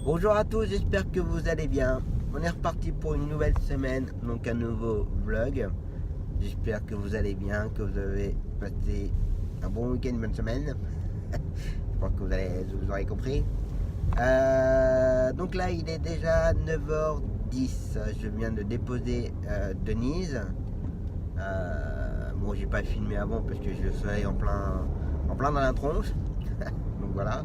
Bonjour à tous, j'espère que vous allez bien. On est reparti pour une nouvelle semaine, donc un nouveau vlog. J'espère que vous allez bien, que vous avez passé un bon week-end, une bonne semaine. Je pense que vous aurez compris. Donc là, il est déjà 9h10. Je viens de déposer Denise. Bon, j'ai pas filmé avant parce que je suis en plein dans la tronche. Donc voilà.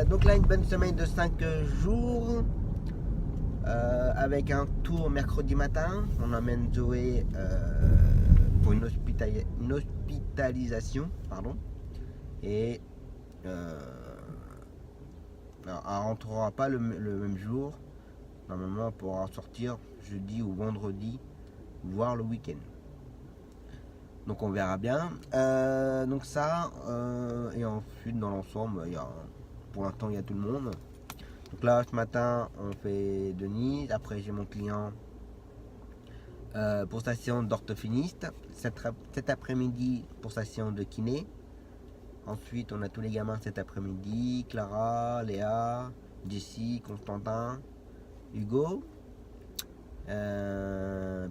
Donc là, une bonne semaine de 5 jours. Avec un tour mercredi matin. On emmène Zoé pour une hospitalisation. Pardon. Et alors, elle rentrera pas le même jour. Normalement, elle pourra sortir jeudi ou vendredi, voire le week-end. Donc on verra bien. Donc ça, et ensuite dans l'ensemble, pour l'instant il y a tout le monde. Donc là ce matin on fait Denise, après j'ai mon client pour sa séance d'orthophoniste, cet après-midi pour sa séance de kiné. Ensuite on a tous les gamins cet après-midi, Clara, Léa, Jessie, Constantin, Hugo.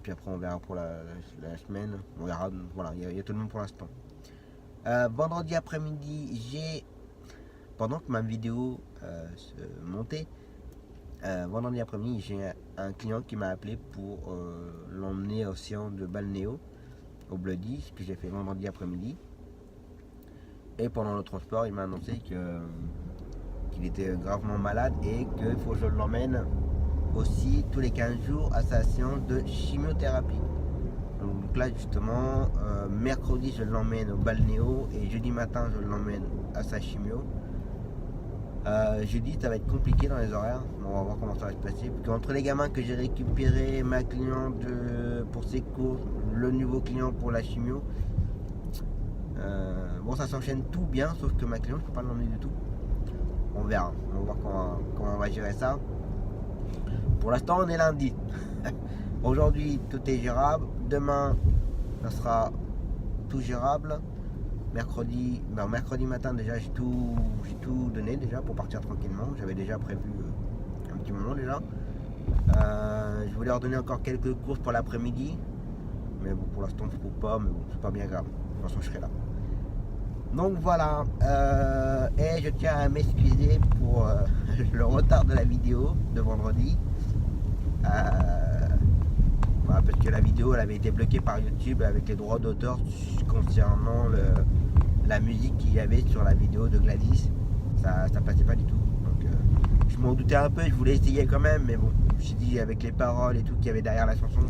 Puis après on verra pour la semaine. On verra, voilà, il y a tout le monde pour l'instant. Vendredi après-midi, pendant que ma vidéo se montait, vendredi après-midi, j'ai un client qui m'a appelé pour l'emmener au séance de balnéo au Bloody, ce que j'ai fait vendredi après-midi. Et pendant le transport, il m'a annoncé qu'il était gravement malade et qu'il faut que je l'emmène aussi tous les 15 jours à sa séance de chimiothérapie. Donc là justement, mercredi je l'emmène au balnéo et jeudi matin je l'emmène à sa chimio. Jeudi ça va être compliqué dans les horaires, on va voir comment ça va se passer. Parce qu'entre les gamins que j'ai récupéré, ma cliente pour ses courses, le nouveau client pour la chimio, bon ça s'enchaîne tout bien, sauf que ma cliente je peux pas l'emmener du tout. On verra, on va voir comment on va gérer ça. Pour l'instant on est lundi. Aujourd'hui tout est gérable. Demain ça sera tout gérable. Mercredi matin déjà j'ai tout donné déjà pour partir tranquillement. J'avais déjà prévu un petit moment déjà. Je voulais leur donner encore quelques courses pour l'après-midi. Mais bon pour l'instant je ne peux pas, mais bon c'est pas bien grave. De toute façon je serai là. Donc voilà. Et je tiens à m'excuser pour le retard de la vidéo de vendredi. Voilà, parce que la vidéo elle avait été bloquée par YouTube avec les droits d'auteur concernant la musique qu'il y avait sur la vidéo de Gladys. Ça passait pas du tout. Donc je m'en doutais un peu, je voulais essayer quand même, mais bon, je me suis dit avec les paroles et tout qu'il y avait derrière la chanson,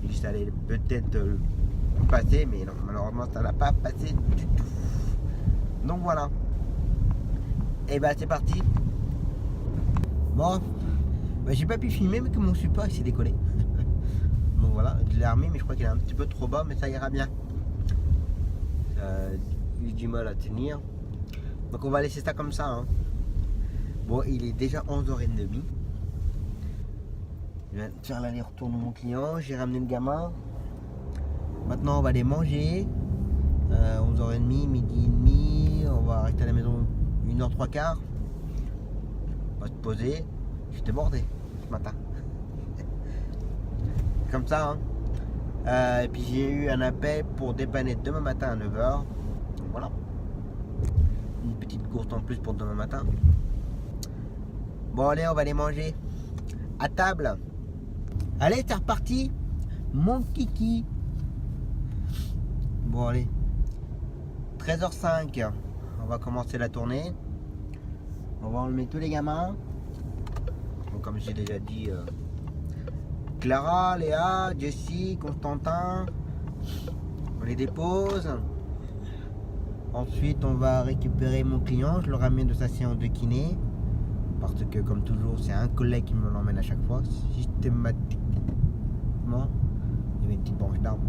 j'ai dit ça allait peut-être passer, mais non, malheureusement ça n'a pas passé du tout. Donc voilà. Et bah c'est parti. Bon, bah, j'ai pas pu filmer mais que mon support il s'est décollé. Donc voilà, je l'ai remis mais je crois qu'il est un petit peu trop bas, mais ça ira bien. J'ai du mal à tenir. Donc on va laisser ça comme ça. Hein. Bon, il est déjà 11h30. Je viens de faire l'aller-retour de mon client, j'ai ramené le gamin. Maintenant on va aller manger. 11h30, midi et demi. On va rester à la maison 1h03. On va se poser. J'étais bordé ce matin. Comme ça, hein. Et puis j'ai eu un appel pour dépanner demain matin à 9h. Donc voilà. Une petite course en plus pour demain matin. Bon allez, on va aller manger. À table. Allez, c'est reparti. Mon kiki. Bon allez. 13h05. On va commencer la tournée. On va enlever tous les gamins. Donc, comme j'ai déjà dit... Clara, Léa, Jessie, Constantin, on les dépose. Ensuite on va récupérer mon client, je le ramène de sa séance de kiné. Parce que comme toujours c'est un collègue qui me l'emmène à chaque fois, systématiquement. Il y avait une petite branche d'arbre.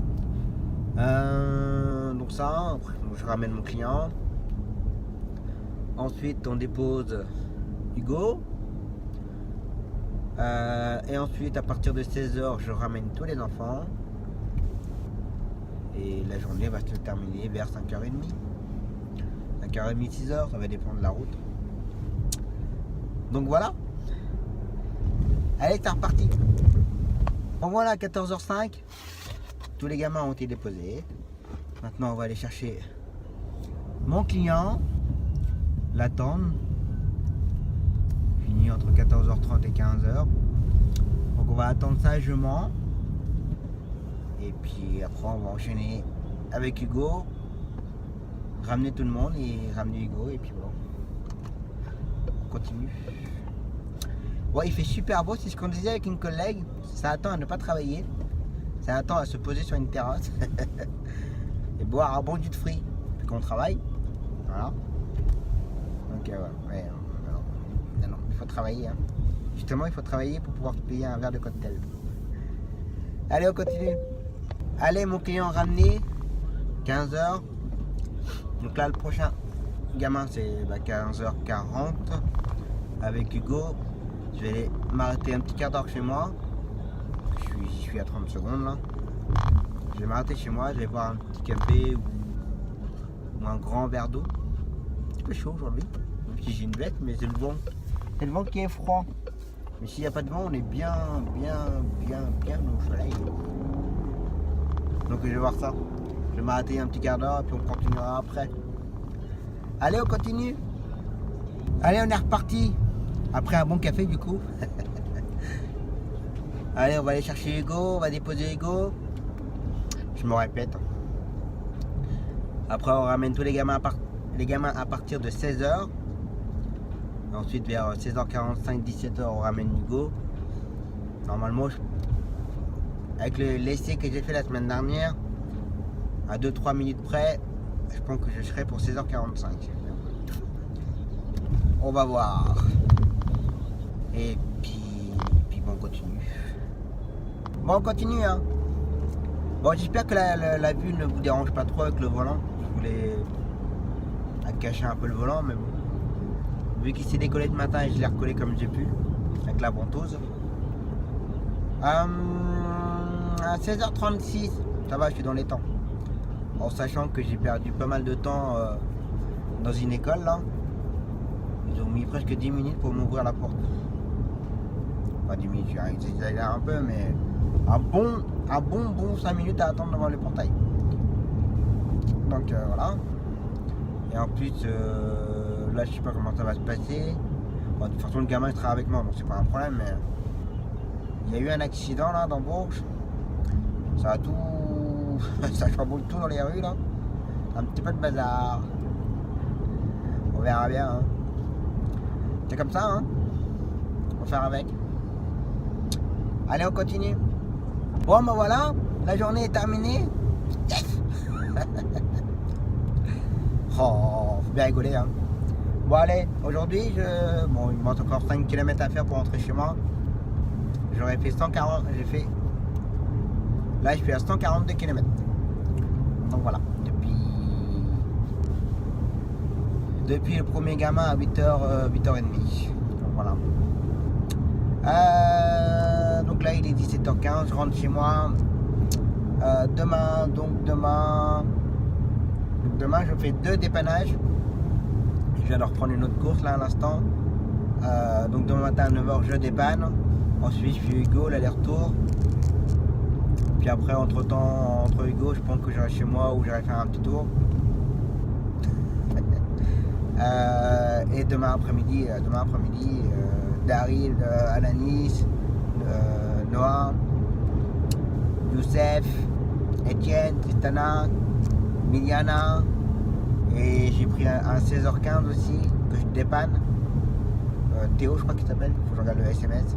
Donc ça, après, je ramène mon client. Ensuite on dépose Hugo. Et ensuite à partir de 16h je ramène tous les enfants et la journée va se terminer vers 5h30, 6h, ça va dépendre de la route. Donc voilà. Allez, c'est reparti. Bon voilà, 14h05. Tous les gamins ont été déposés. Maintenant, on va aller chercher mon client, l'attendre. Fini entre 14h30 et 15h. Donc on va attendre sagement. Et puis après, on va enchaîner avec Hugo. Ramener tout le monde et ramener Hugo. Et puis voilà. On continue. Ouais, il fait super beau. C'est ce qu'on disait avec une collègue. Ça attend à ne pas travailler. Ça attend à se poser sur une terrasse. Et boire un bon jus de fruits. Puis qu'on travaille. Voilà. Donc ouais, non, il faut travailler. Hein. Justement, il faut travailler pour pouvoir payer un verre de cocktail. Allez, on continue. Allez, mon client ramené. 15h. Donc là, le prochain gamin, c'est 15h40. Avec Hugo. Je vais aller m'arrêter un petit quart d'heure chez moi. Je suis à 30 secondes là. Je vais m'arrêter chez moi, je vais boire un petit café ou un grand verre d'eau. Un petit peu chaud aujourd'hui. Même si j'ai une veste, mais c'est le vent. C'est le vent qui est froid. Mais s'il n'y a pas de vent, on est bien au soleil. Donc je vais voir ça. Je vais m'arrêter un petit quart d'heure et puis on continuera après. Allez, on continue. Allez, on est reparti. Après un bon café du coup. Allez, on va aller chercher Hugo, on va déposer Hugo. Je me répète. Après, on ramène tous les gamins à partir de 16h. Ensuite, vers 16h45, 17h, on ramène Hugo. Normalement, avec l'essai que j'ai fait la semaine dernière, à 2-3 minutes près, je pense que je serai pour 16h45. On va voir. Et puis bon, on continue. Bon, on continue, hein. Bon, j'espère que la vue ne vous dérange pas trop avec le volant. Je voulais cacher un peu le volant, mais bon. Vu qu'il s'est décollé ce matin, je l'ai recollé comme j'ai pu, avec la ventouse. À 16h36, ça va, je suis dans les temps. En sachant que j'ai perdu pas mal de temps dans une école, là. Ils ont mis presque 10 minutes pour m'ouvrir la porte. Pas 10 minutes, j'exagère un peu, mais un bon 5 minutes à attendre devant le portail. Donc voilà. Et en plus, là je sais pas comment ça va se passer. Bon, de toute façon, le gamin il sera avec moi, donc c'est pas un problème. Mais il y a eu un accident là dans Bourges. Ça a tout. Ça chamboule tout dans les rues là. Un petit peu de bazar. On verra bien. Hein. C'est comme ça, hein. On va faire avec. Allez, on continue. Bon, ben voilà, la journée est terminée. Yes. Oh, faut bien rigoler, hein. Bon, allez, aujourd'hui, bon, il me manque encore 5 km à faire pour rentrer chez moi. J'aurais fait 140, là, je suis à 142 km. Donc voilà, depuis le premier gamin à 8h30. Donc voilà. Donc là il est 17h15, je rentre chez moi. Demain je fais 2 dépannages. Je viens de reprendre une autre course là à l'instant. Donc demain matin à 9h je dépanne. Ensuite je fais Hugo, l'aller-retour. Puis après entre Hugo, je pense que j'irai chez moi ou j'irai faire un petit tour. Et demain après-midi, Daryl, Alanis, Noah, Youssef, Etienne, Tristana, Miliana. Et j'ai pris un 16h15 aussi que je dépanne. Théo, je crois qu'il s'appelle, il faut que je regarde le SMS.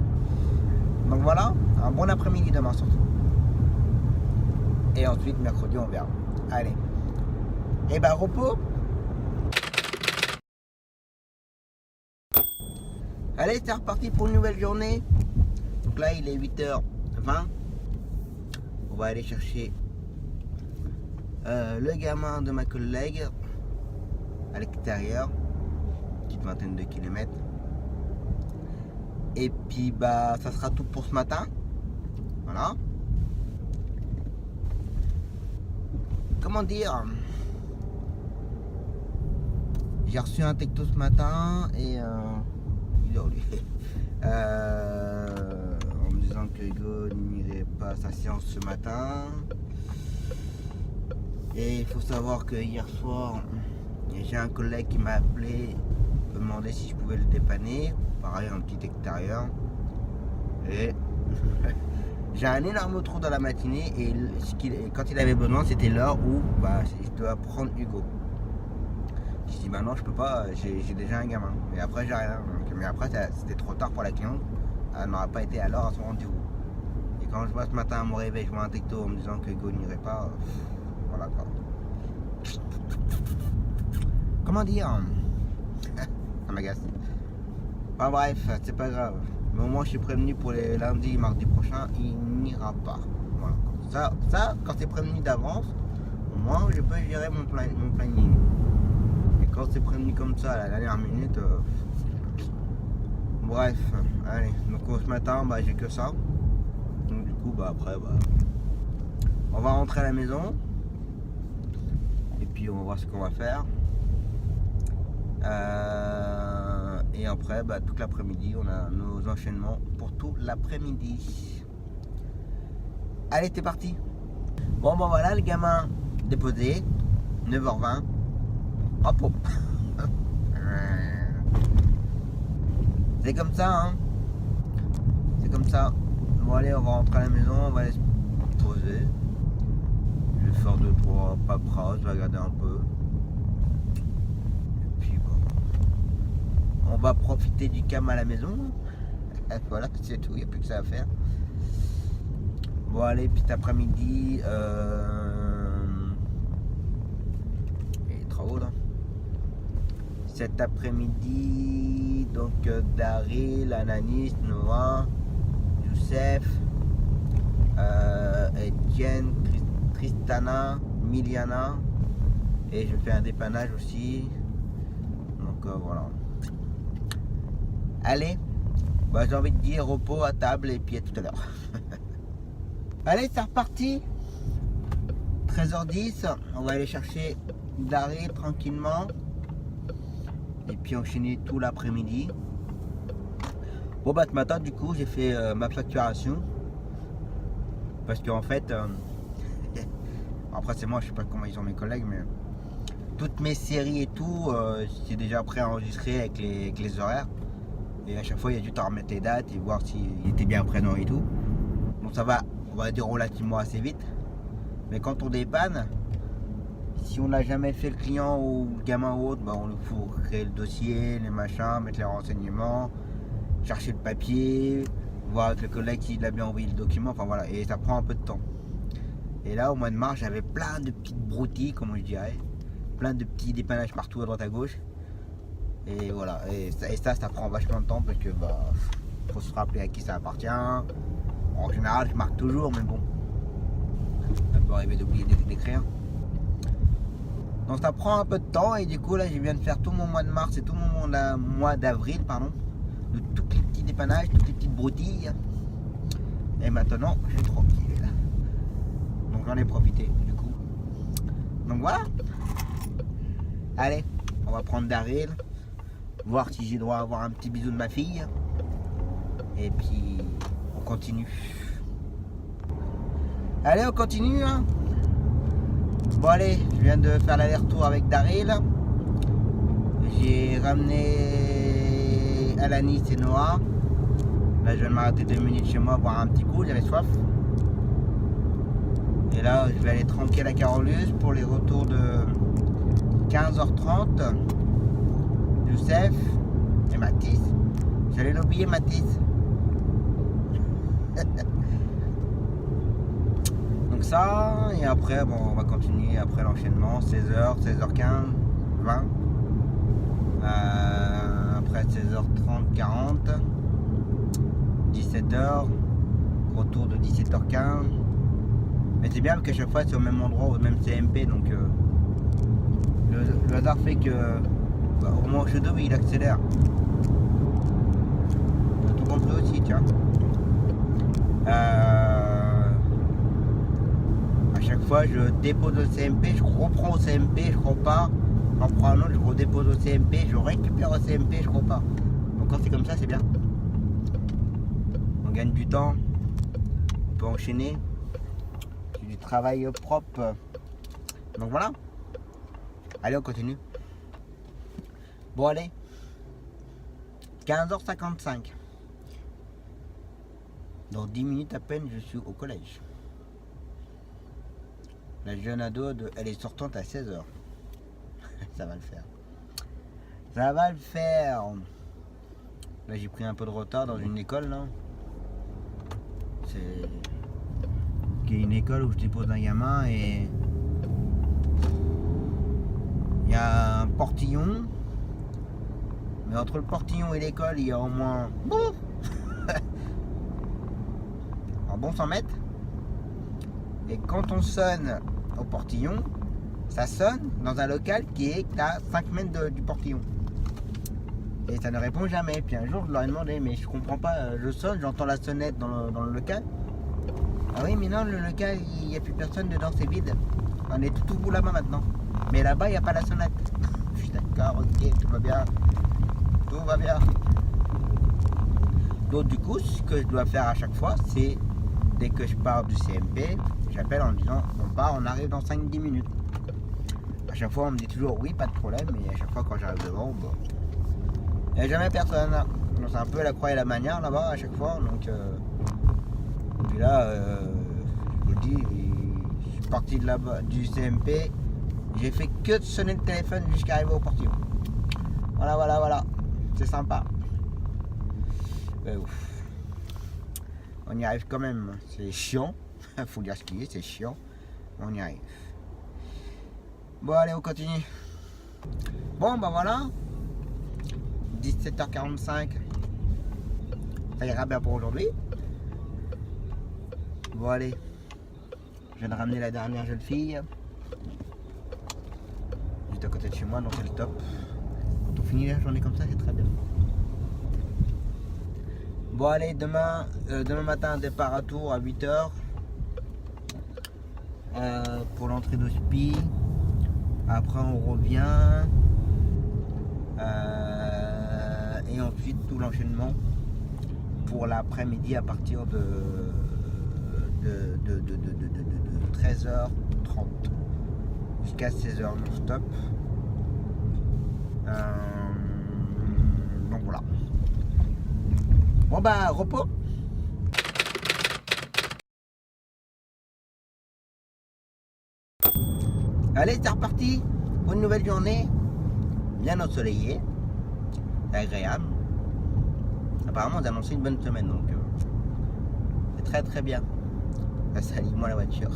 Donc voilà, un bon après-midi demain surtout. Et ensuite, mercredi, on verra. Allez. Et ben, repos. Allez, c'est reparti pour une nouvelle journée. Donc là, il est 8h20. On va aller chercher le gamin de ma collègue à l'extérieur. Petite vingtaine de kilomètres. Et puis, bah, ça sera tout pour ce matin. Voilà. Comment dire, j'ai reçu un texto ce matin et il dort lui. En me disant que Hugo n'irait pas à sa séance ce matin. Et il faut savoir que hier soir, j'ai un collègue qui m'a appelé, me demander si je pouvais le dépanner. Pareil, un petit extérieur. Et j'ai un énorme trou dans la matinée et quand il avait besoin, c'était l'heure où je dois prendre Hugo. Je dis bah non, je peux pas, j'ai déjà un gamin. Et après j'ai rien. Mais après c'était trop tard pour la cliente. Elle n'aura pas été à l'heure à son rendez-vous. Et quand je vois ce matin à mon réveil, je vois un texto en me disant que Hugo n'irait pas. Voilà quoi. Comment dire? Ça m'agace. Enfin bref, c'est pas grave. Mais au moins je suis prévenu pour les lundis et mardis prochains, il n'ira pas. Voilà. Ça, quand c'est prévenu d'avance, au moins je peux gérer mon planning. Et quand c'est prévenu comme ça à la dernière minute, bref, allez. Donc ce matin, j'ai que ça. Donc du coup, après, on va rentrer à la maison. Et puis on va voir ce qu'on va faire. Et après, toute l'après-midi, on a nos enchaînements pour tout l'après-midi. Allez, c'est parti. Bon, voilà, le gamin déposé, 9h20. Hop, hop. C'est comme ça, hein. C'est comme ça. Bon, allez, on va rentrer à la maison, on va aller se poser. Je vais faire 2-3 paperasses, je vais regarder un peu. On va profiter du calme à la maison. Et voilà, c'est tout, il n'y a plus que ça à faire. Bon allez, puis cet après-midi, les travaux là. Cet après-midi, donc Daryl, Ananis, Noah, Youssef, Etienne, Tristana, Miliana. Et je fais un dépannage aussi. Donc voilà. Allez, j'ai envie de dire repos à table et puis à tout à l'heure. Allez, c'est reparti. 13h10, on va aller chercher Daryl tranquillement. Et puis enchaîner tout l'après-midi. Bon ce matin du coup j'ai fait ma facturation. Parce qu'en fait, après c'est moi, je sais pas comment ils sont mes collègues, mais toutes mes séries et tout, c'est déjà préenregistré avec les horaires. Et à chaque fois, il y a juste à remettre les dates et voir s'il était bien présent et tout. Donc ça va, on va dire relativement assez vite. Mais quand on dépanne, si on n'a jamais fait le client ou le gamin ou autre, on faut créer le dossier, les machins, mettre les renseignements, chercher le papier, voir avec le collègue s'il a bien envoyé le document, enfin voilà, et ça prend un peu de temps. Et là, au mois de mars, j'avais plein de petites broutilles, comme je dirais, plein de petits dépannages partout à droite à gauche. Et voilà, et ça prend vachement de temps parce que faut se rappeler à qui ça appartient. En général, je marque toujours, mais bon, ça peut arriver d'oublier d'écrire. Donc ça prend un peu de temps et du coup là, je viens de faire tout mon mois de mars et tout mon mois d'avril, de tous les petits dépannages, toutes les petites broutilles. Et maintenant, je suis tranquille. Donc j'en ai profité du coup. Donc voilà. Allez, on va prendre Daryl. Voir si j'ai droit à avoir un petit bisou de ma fille. Et puis on continue. Allez, on continue hein. Bon allez, je viens de faire l'aller-retour avec Daryl. J'ai ramené Alanis et Noah. Là je vais m'arrêter 2 minutes chez moi boire un petit coup, j'avais soif. Et là je vais aller tranquille à Carolus pour les retours de 15h30. Youssef et Mathis. J'allais l'oublier Mathis. Donc ça, et après on va continuer après l'enchaînement, 16h, 16h15, 20. Après 16h30, 40. 17h, retour de 17h15. Mais c'est bien parce qu'à chaque fois c'est au même endroit, au même CMP, donc le hasard fait que au moment où je double, il accélère. T'as tout compris aussi, tiens. À chaque fois, je dépose au CMP, je reprends au CMP, je repars. J'en prends un autre, je redépose au CMP, je récupère au CMP, je repars. Donc quand c'est comme ça, c'est bien. on gagne du temps, on peut enchaîner, c'est du travail propre. Donc voilà. Allez, on continue. Bon allez, 15h55. Dans 10 minutes à peine, je suis au collège. La jeune ado, elle est sortante à 16h. Ça va le faire. Ça va le faire. Là, j'ai pris un peu de retard dans une école, là. C'est une école où je dépose un gamin et il y a un portillon. Mais entre le portillon et l'école, il y a au moins un bon 100 mètres. Et quand on sonne au portillon, ça sonne dans un local qui est à 5 mètres du portillon. Et ça ne répond jamais. Puis un jour, je leur ai demandé, mais je comprends pas, je sonne, j'entends la sonnette dans le local. Ah oui, mais non, le local, il n'y a plus personne dedans, c'est vide. On est tout au bout là-bas maintenant. Mais là-bas, il n'y a pas la sonnette. Je suis d'accord, ok, tout va bien. Tout va bien. Donc du coup, ce que je dois faire à chaque fois, c'est dès que je pars du CMP, j'appelle en disant on part, on arrive dans 5-10 minutes. À chaque fois, on me dit toujours oui, pas de problème, et à chaque fois, quand j'arrive devant, bon, il n'y a jamais personne. Donc c'est un peu la croix et la manière là-bas à chaque fois. Donc, puis là, je vous dis, je suis parti de là-bas, du CMP, j'ai fait que de sonner le téléphone jusqu'à arriver au portillon. Voilà. C'est sympa. Ouf. On y arrive quand même. C'est chiant. Faut dire ce qu'il est, c'est chiant. On y arrive. Bon, allez, on continue. Bon, bah voilà. 17h45. Ça ira bien pour aujourd'hui. Bon, allez. Je viens de ramener la dernière jeune fille. Juste à côté de chez moi, donc c'est le top. Quand on finit la journée comme ça, c'est très bien. Bon, allez, demain matin, départ à Tours à 8h. Pour l'entrée d'hospi. Après, on revient. Et ensuite, tout l'enchaînement pour l'après-midi à partir de 13h30 jusqu'à 16h non-stop. Donc voilà. Bon bah, repos. Allez, c'est reparti pour une nouvelle journée bien ensoleillée, agréable. Apparemment, on a annoncé une bonne semaine, donc c'est très très bien. Ça aligne moins la voiture.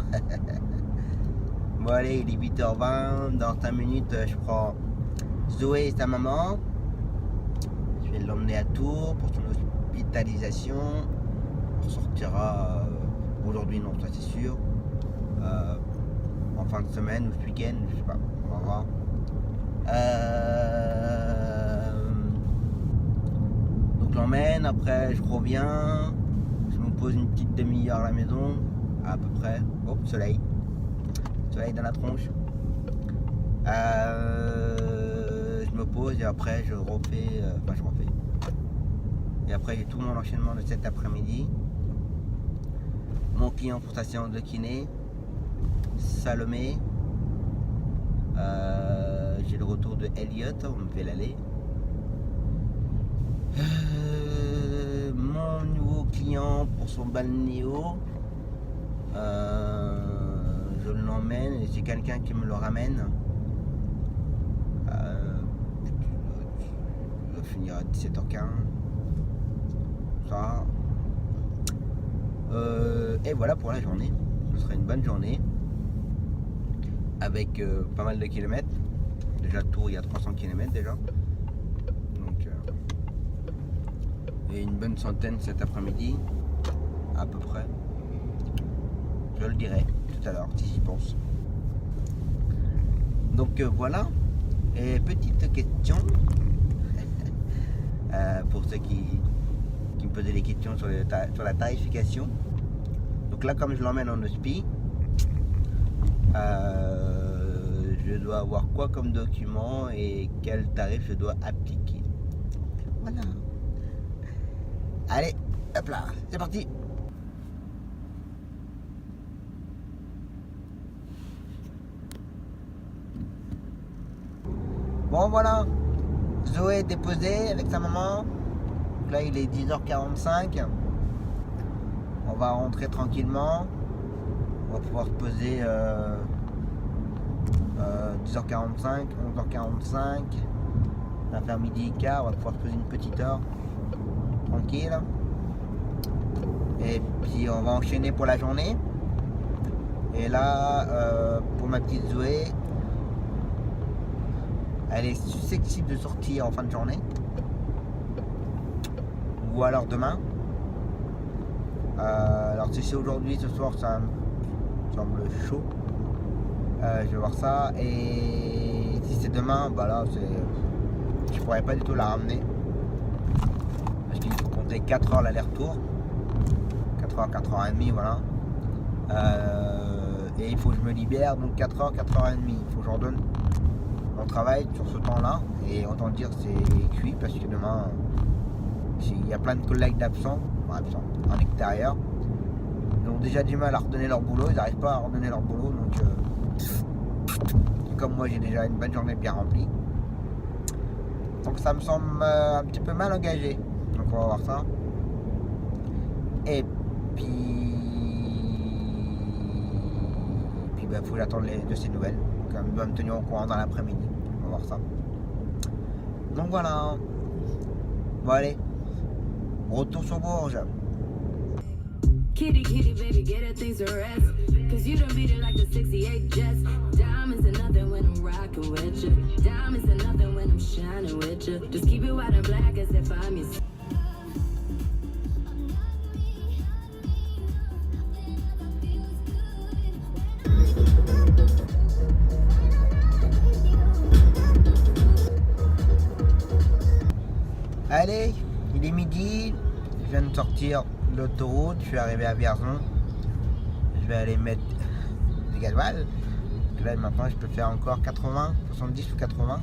Bon allez, il est 8h20, dans 5 minutes, je prends Zoé et sa maman. Je vais l'emmener à Tours pour son hospitalisation. On sortira aujourd'hui, non, ça c'est sûr. En fin de semaine ou ce week-end, je sais pas, on va voir. Donc je l'emmène, après je reviens, je me pose une petite demi-heure à la maison, à peu près. Oh, soleil dans la tronche. Je me pose et après je refais, et après j'ai tout mon enchaînement de cet après-midi. Mon client pour sa séance de kiné, Salomé. J'ai le retour de Elliot, on me fait l'aller. Mon nouveau client pour son balnéo, je l'emmène et c'est quelqu'un qui me le ramène. Je vais finir à 17h15. Ça. Et voilà pour la journée. Ce sera une bonne journée. Avec pas mal de kilomètres. Déjà le tour, il y a 300 km déjà. Donc et une bonne centaine cet après-midi, à peu près. Je le dirai tout à l'heure si j'y pense. Donc voilà. Et petite question pour ceux qui me posaient des questions sur la tarification. Donc là, comme je l'emmène en hospi, je dois avoir quoi comme document et quel tarif je dois appliquer. Voilà. Allez, Hop là, c'est parti. Bon voilà, Zoé est déposée avec sa maman. Donc là il est 10h45. On va rentrer tranquillement. On va pouvoir se poser 10h45, 11h45. On va faire midi et quart, on va pouvoir se poser une petite heure. Tranquille. Et puis on va enchaîner pour la journée. Et là, pour ma petite Zoé, elle est susceptible de sortir en fin de journée. Ou alors demain. Alors si c'est aujourd'hui, ce soir, ça me semble chaud. Je vais voir ça. Et si c'est demain, bah là, je pourrais pas du tout la ramener. Parce qu'il faut compter 4 heures l'aller-retour. 4h, 4h30, voilà. Et il faut que je me libère, donc 4h, 4h30. Il faut que je redonne mon travail sur ce temps-là. Et autant dire c'est cuit parce que demain, il y a plein de collègues d'absents, en extérieur. Ils ont déjà du mal à redonner leur boulot, ils n'arrivent pas à redonner leur boulot. Donc, comme moi, j'ai déjà une bonne journée bien remplie. Donc ça me semble un petit peu mal engagé. Donc on va voir ça. Et puis bah, faut que j'attende de ces nouvelles. Donc elle doit me tenir au courant dans l'après-midi. On va voir ça. Donc voilà. Bon allez. Retour sur Bourges. Kitty, kitty, baby, get her things to rest. Cause you done beat it like the 68 Jets. Diamonds are nothing when I'm rocking with you. Diamonds are nothing when I'm shining with you. Just keep it white and black as if I'm your... Allez, il est midi. Je viens de sortir de l'autoroute. Je suis arrivé à Vierzon. Je vais aller mettre des gasoil. Là maintenant je peux faire encore 80, 70 ou 80.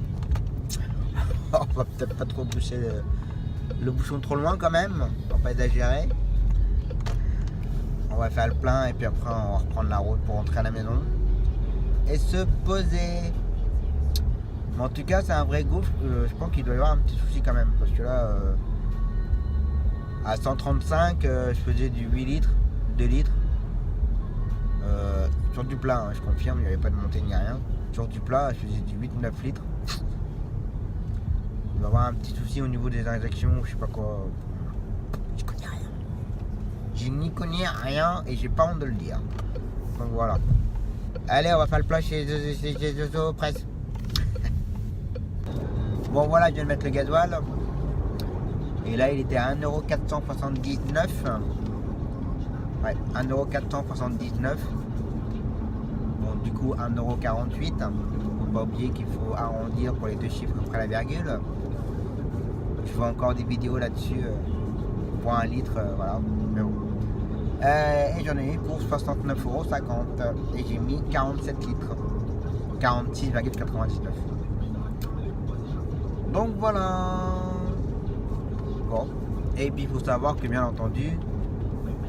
On va peut-être pas trop pousser le bouchon trop loin quand même. On va pas exagérer. On va faire le plein et puis après on va reprendre la route pour rentrer à la maison. Et se poser. Mais en tout cas c'est un vrai gouffre. Je pense qu'il doit y avoir un petit souci quand même. Parce que là à 135 je faisais du 8 litres, 2 litres. Sur du plat, hein, je confirme, il n'y avait pas de montée ni rien. Sur du plat, je faisais du 8-9 litres. Il va y avoir un petit souci au niveau des injections, je sais pas quoi. Je connais rien. Je n'y connais rien et j'ai pas honte de le dire. Donc voilà. Allez, on va faire le plat chez Zozo Presse. Bon voilà, je viens de mettre le gasoil. Et là, il était à 1,479 €. Ouais, 1,479 €. Bon, du coup, 1,48 €. Faut pas oublier qu'il faut arrondir pour les deux chiffres après la virgule. Je fais encore des vidéos là-dessus pour 1 litre, voilà. Mais bon. Et j'en ai eu pour 69,50 € et j'ai mis 47 litres. 46,99 €. Donc voilà. Bon. Et puis il faut savoir que bien entendu,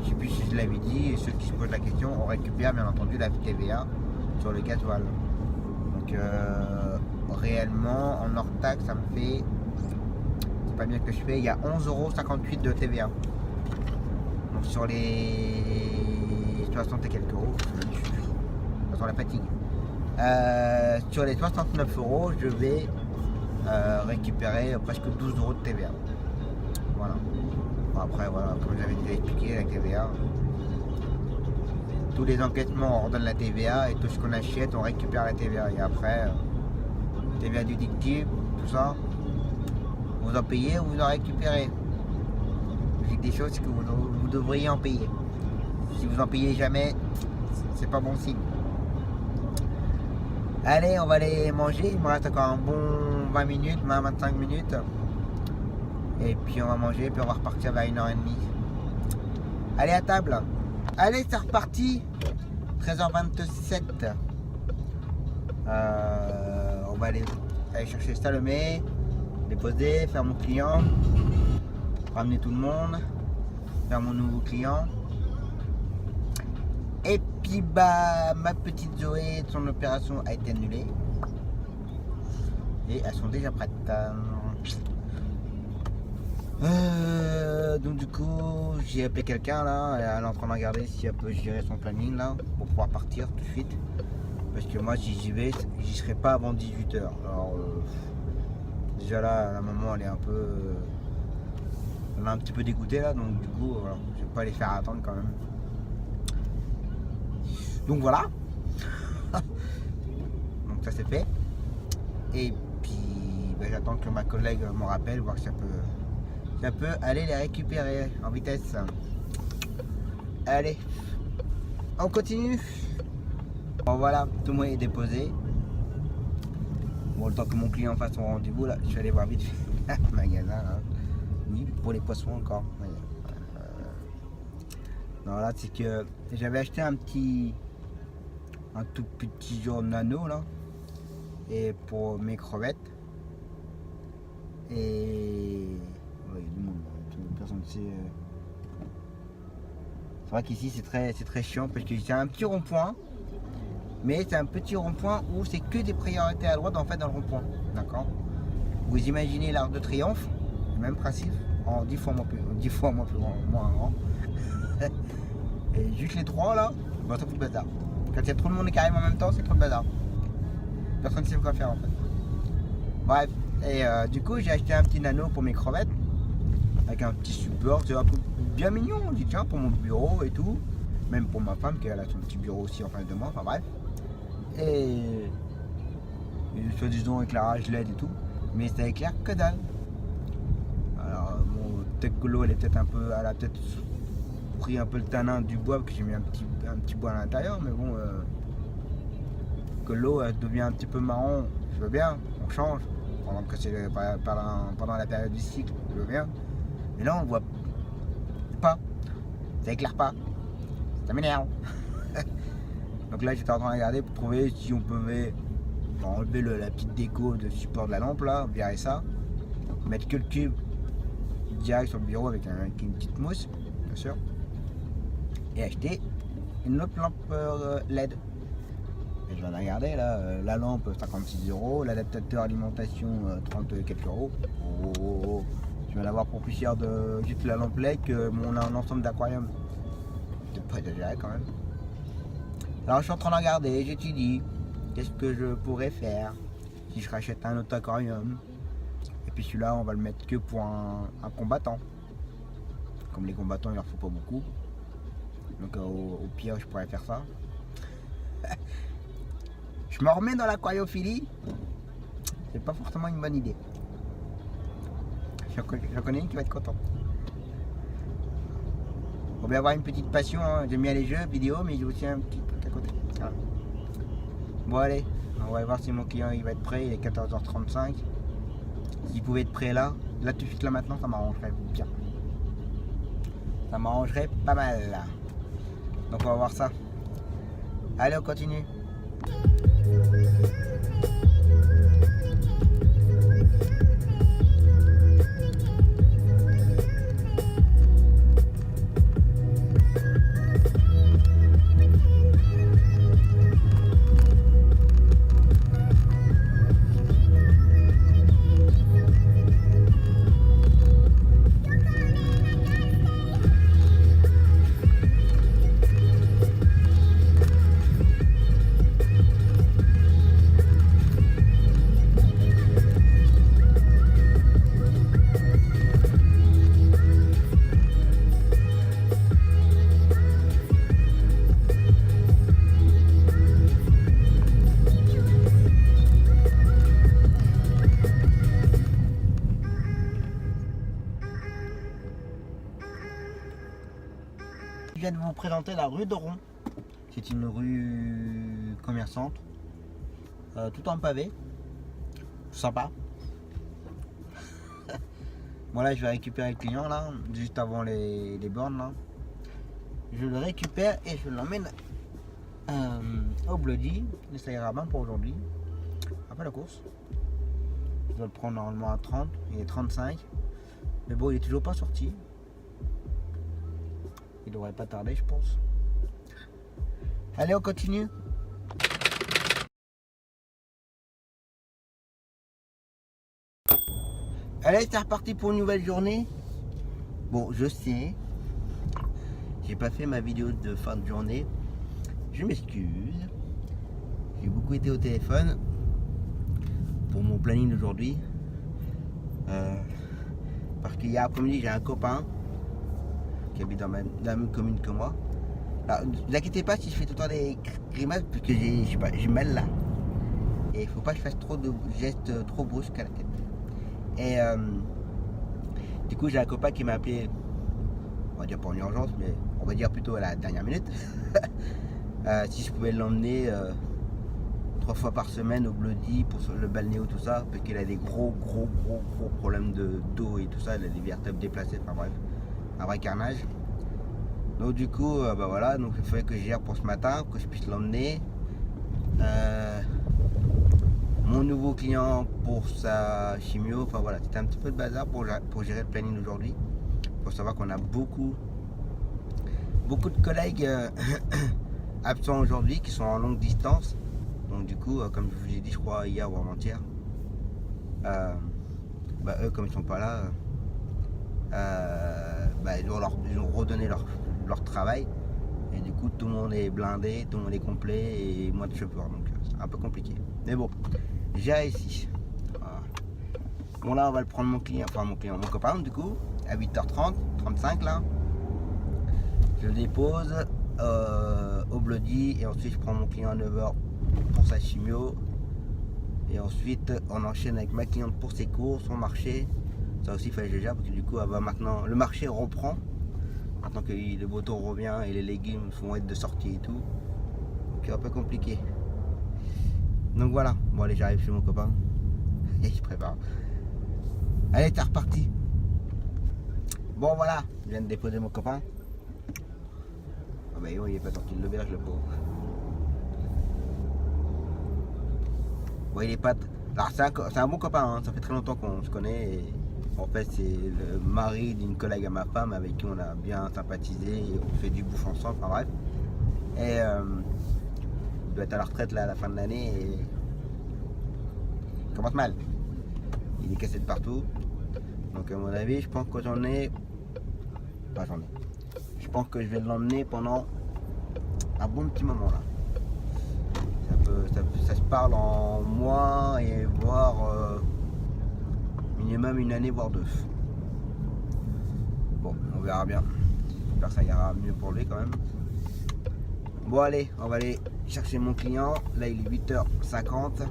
je sais plus si je l'avais dit, et ceux qui se posent la question, on récupère bien entendu la TVA sur le gasoil. Donc réellement en hors taxe ça me fait, c'est pas bien que je fais, il y a 11,58 € de TVA. Donc sur les 60 et quelques euros, sur la fatigue. Sur les 69 €, je vais récupérer presque 12 € de TVA. Voilà. Bon, après, voilà, comme j'avais déjà expliqué, la TVA, tous les encaissements, on redonne la TVA et tout ce qu'on achète, on récupère la TVA. Et après, TVA déductible, tout ça, vous en payez ou vous en récupérez. J'ai des choses que vous devriez en payer. Si vous en payez jamais, c'est pas bon signe. Allez, on va aller manger. Il me reste encore un bon 20 minutes, 25 minutes. Et puis on va manger, puis on va repartir vers 1h30. Allez à table. Allez, c'est reparti. 13h27. On va aller chercher Salomé, déposer, faire mon client, ramener tout le monde. vers mon nouveau client. Et puis bah ma petite Zoé, son opération a été annulée. Et elles sont déjà prêtes. Donc du coup j'ai appelé quelqu'un là, elle est en train de regarder si elle peut gérer son planning là pour pouvoir partir tout de suite. Parce que moi si j'y vais, j'y serai pas avant 18h. Alors déjà là la maman elle est un peu elle est un petit peu dégoûtée là, donc du coup voilà, je vais pas les faire attendre quand même. Donc voilà. Donc ça c'est fait. Et puis ben, j'attends que ma collègue me rappelle, voir si ça peut aller les récupérer en vitesse. Allez, on continue. Bon voilà, tout le monde est déposé. Bon, le temps que mon client fasse son rendez-vous là, je vais aller voir vite fait le magasin là. Oui, pour les poissons encore. Non là c'est que j'avais acheté un tout petit genre nano là, et pour mes crevettes. Et ouais, il y a du monde, personne ne sait. C'est vrai qu'ici c'est très chiant parce que c'est un petit rond-point, mais c'est un petit rond-point où c'est que des priorités à droite en fait dans le rond-point, d'accord. Vous imaginez l'Arc de Triomphe, le même principe, en 10 fois moins grand. Et juste les trois là, bah, ça fout le bazar. Quand il y a trop de monde qui arrive en même temps, c'est trop le bazar. Personne ne sait quoi faire en fait. Bref, et du coup j'ai acheté un petit nano pour mes crevettes, avec un petit support, c'est un peu bien mignon, on dit tiens, pour mon bureau et tout. Même pour ma femme qui a son petit bureau aussi en face de moi, enfin bref. Et soi-disant éclairage LED et tout, mais ça éclaire que dalle. Alors bon, peut-être que l'eau elle a peut-être pris un peu le tanin du bois, parce que j'ai mis un petit bois à l'intérieur, mais bon, que l'eau devient un petit peu marron, je veux bien, on change, pendant que c'est pendant la période du cycle, je veux bien. Mais là on voit pas, ça éclaire pas, ça m'énerve. Donc là j'étais en train de regarder pour trouver si on pouvait enlever la petite déco de support de la lampe là, virer ça, mettre que le cube direct sur le bureau avec une petite mousse, bien sûr, et acheter une autre lampe LED. Et je viens de regarder là, la lampe 56 €, l'adaptateur alimentation 30 quelques euros. Oh. Je viens d'avoir pour plus cher de juste la lampe LED que mon ensemble d'aquarium. C'est pas exagéré quand même. Alors je suis en train de regarder, j'étudie qu'est-ce que je pourrais faire si je rachète un autre aquarium. Et puis celui-là on va le mettre que pour un combattant. Comme les combattants il leur faut pas beaucoup. Donc au pire je pourrais faire ça. Je me remets dans l'aquariophilie. C'est pas forcément une bonne idée. J'en connais une qui va être contente. On va avoir une petite passion, hein. J'aime bien les jeux vidéo, mais j'ai aussi un petit truc à côté. Voilà. Bon allez, on va voir si mon client il va être prêt, il est 14h35. S'il pouvait être prêt là tout de suite là maintenant, ça m'arrangerait bien. Ça m'arrangerait pas mal là. Donc on va voir ça. Allez, on continue. Je viens de vous présenter la rue de Ron. C'est une rue commerçante, tout en pavé, sympa. Bon là je vais récupérer le client là, juste avant les bornes là. Je le récupère et je l'emmène au Bloody, et ça ira bien pour aujourd'hui. Après la course, je dois le prendre normalement à 30, il est 35. Mais bon il est toujours pas sorti. Il devrait pas tarder, je pense. Allez, on continue. Allez, c'est reparti pour une nouvelle journée. Bon, je sais, j'ai pas fait ma vidéo de fin de journée. Je m'excuse. J'ai beaucoup été au téléphone pour mon planning d'aujourd'hui. Parce qu'hier après-midi, j'ai un copain qui habite dans la même commune que moi. Alors, ne vous inquiétez pas si je fais tout le temps des grimaces, parce que j'ai mal là. Et il faut pas que je fasse trop de gestes trop brusques à la tête. Et du coup, j'ai un copain qui m'a appelé, on va dire pas en urgence, mais on va dire plutôt à la dernière minute, si je pouvais l'emmener 3 fois par semaine au Bloody pour le balnéo, tout ça, parce qu'il a des gros problèmes de dos et tout ça, il a des vertèbres déplacées, enfin bref, un vrai carnage. Donc du coup, bah voilà, donc il fallait que je gère pour ce matin, que je puisse l'emmener. Mon nouveau client pour sa chimio, enfin voilà, c'était un petit peu de bazar pour gérer le planning d'aujourd'hui. Il faut savoir qu'on a beaucoup de collègues absents aujourd'hui qui sont en longue distance. Donc du coup, comme je vous ai dit, je crois hier ou avant-hier, bah, eux comme ils sont pas là, bah, ils ont redonné leur travail. Et du coup, tout le monde est blindé, tout le monde est complet et moi de chauffeur, donc c'est un peu compliqué. Mais bon, j'ai réussi. Voilà. Bon là, on va le prendre mon copain du coup, à 8h30, 35 là. Je le dépose au Bloody et ensuite je prends mon client à 9h pour sa chimio. Et ensuite, on enchaîne avec ma cliente pour ses courses, son marché. Ça aussi, il fallait que je gère parce que du coup, maintenant, le marché reprend. Maintenant que le beau temps revient et les légumes vont être de sortie et tout. Donc c'est un peu compliqué. Donc voilà. Bon allez, j'arrive chez mon copain. Et je prépare. Allez, c'est reparti. Bon voilà, je viens de déposer mon copain. Ah bah il est pas sorti de l'auberge le pauvre. Bon il est pas... Alors c'est un bon copain, hein. Ça fait très longtemps qu'on se connaît. Et... En fait, c'est le mari d'une collègue à ma femme avec qui on a bien sympathisé et on fait du bouffe ensemble, enfin bref. Et il doit être à la retraite là à la fin de l'année et il commence mal. Il est cassé de partout. Donc à mon avis, je pense que je pense que je vais l'emmener pendant un bon petit moment là. Ça se parle en mois et voire... minimum une année voire 2. Bon, on verra bien. J'espère que ça ira mieux pour lui quand même. Bon allez, on va aller chercher mon client. Là il est 8h50.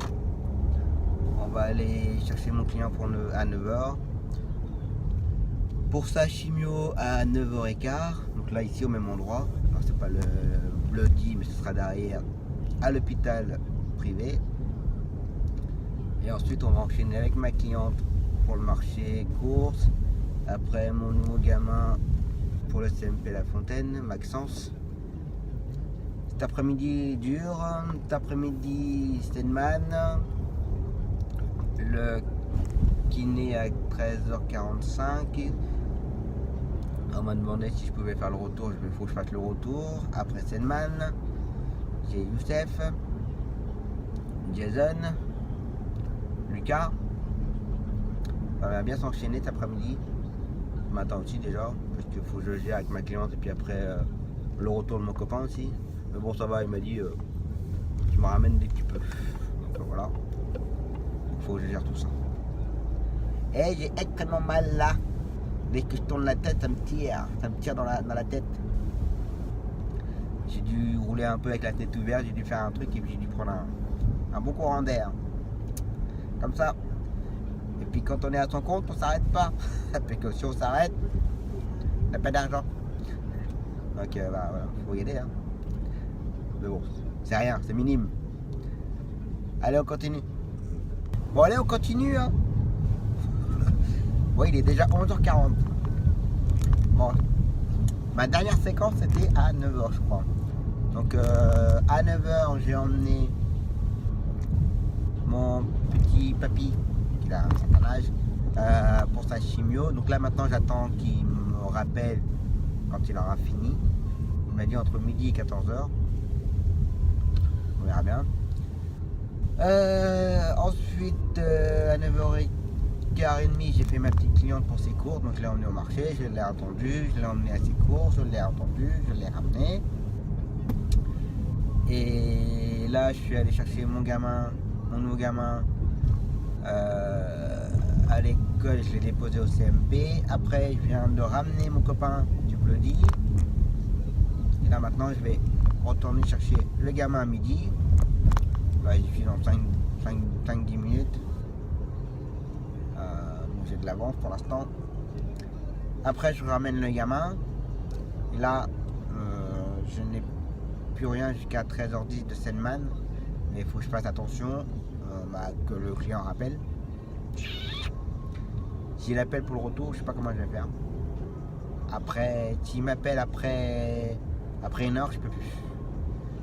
On va aller chercher mon client à 9h. Pour sa chimio à 9h15. Donc là ici au même endroit. Alors c'est pas le Bloody mais ce sera derrière à l'hôpital privé. Et ensuite on va enchaîner avec ma cliente pour le marché course. Après mon nouveau gamin pour le CMP La Fontaine, Maxence. Cet après-midi dur, cet après-midi Stedman. Le kiné à 13h45. On m'a demandé si je pouvais faire le retour, il faut que je fasse le retour. Après Stedman, j'ai Youssef, Jason, Lucas. Ça va bien s'enchaîner cet après-midi. Ce matin aussi déjà, parce qu'il faut que je gère avec ma cliente et puis après le retour de mon copain aussi. Mais bon ça va, il m'a dit tu me ramènes dès que tu peux. Donc voilà. Il faut que je gère tout ça. Et j'ai extrêmement mal là. Dès que je tourne la tête, ça me tire dans la tête. J'ai dû rouler un peu avec la tête ouverte, j'ai dû faire un truc et puis j'ai dû prendre un bon courant d'air. Comme ça. Et puis quand on est à son compte, on s'arrête pas. Parce que si on s'arrête, on n'a pas d'argent. Donc bah voilà, faut y aider. Hein. Mais bon, c'est rien, c'est minime. Allez, on continue. Bon allez, on continue. Hein. Bon, il est déjà 11h40. Bon, ma dernière séquence c'était à 9h je crois. Donc à 9h j'ai emmené mon petit papy qui a un certain âge pour sa chimio. Donc là maintenant j'attends qu'il me rappelle quand il aura fini. Il m'a dit entre midi et 14h. On verra bien. Ensuite, à 9h15, j'ai fait ma petite cliente pour ses courses. Donc là, on est au marché. Je l'ai attendu. Je l'ai emmené à ses courses. Je l'ai attendu. Je l'ai ramené. Et là, je suis allé chercher mon nouveau gamin à l'école. Je l'ai déposé au CMP. Après, je viens de ramener mon copain du Bloody. Et là, maintenant, je vais retourner chercher le gamin à midi. Là, il suffit dans 5-10 minutes. Donc j'ai de l'avance pour l'instant. Après, je ramène le gamin. Et là, je n'ai plus rien jusqu'à 13h10 de Selman. Mais il faut que je fasse attention que le client rappelle. S'il appelle pour le retour, je sais pas comment je vais faire. Après, s'il m'appelle après 1h, je peux plus.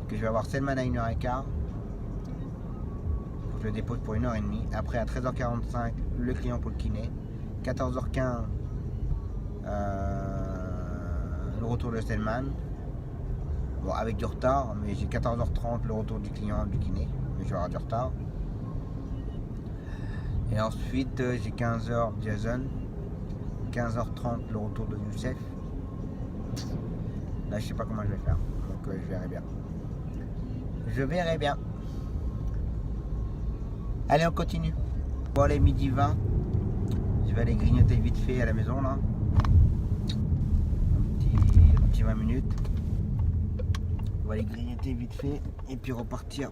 Que je vais avoir Selman à 1h15. Je le dépose pour 1h30. Après à 13h45 le client pour le kiné. 14h15 le retour de Selman. Bon, avec du retard, mais j'ai 14h30 le retour du client du kiné. Mais je vais avoir du retard. Et ensuite j'ai 15h Jason. 15h30 le retour de Youssef. Là je sais pas comment je vais faire. Donc je verrai bien. Je verrai bien. Allez, on continue. Bon, allez, midi 20. Je vais aller grignoter vite fait à la maison, là. Un petit 20 minutes. On va aller grignoter vite fait. Et puis repartir